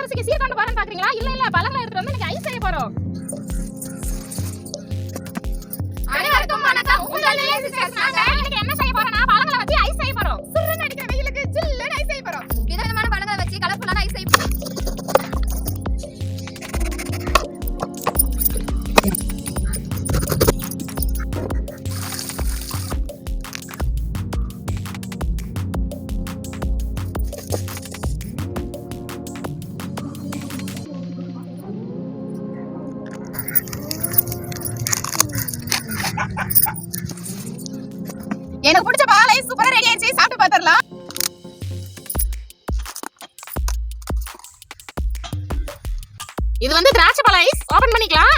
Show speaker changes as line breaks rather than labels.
இளவரசிக்கு சீர் கொண்டு போறேன்னு பாக்குறீங்களா? இல்ல இல்ல, பழங்களை எடுத்து வந்து நீங்க ஐஸ் செய்ய போறோம். அனைவருக்கும் வணக்கம். உங்கள் சிஸ்டர்ஸ். நாங்க இன்னைக்கு என்ன செய்ய போறோம்னா பழங்களை வச்சு ஐஸ் செய்ய போறோம். சுருன்னு அடிக்கிற வெயிலுக்கு ஜில்லுன்னு ஐஸ் செய்ய போறோம். விதவிதமான பழங்களை வச்சு கலர்ஃபுல்லான ஐஸ் செய்ய போறோம். எனக்கு பிடிச்ச பால் ஐஸ் சூப்பரா ரெடி ஆயிடுச்சு. சாப்பிட்டு பாத்துறலாம். இது வந்து திராட்சை பழ ஐஸ். ஓபன் பண்ணிக்கலாம்.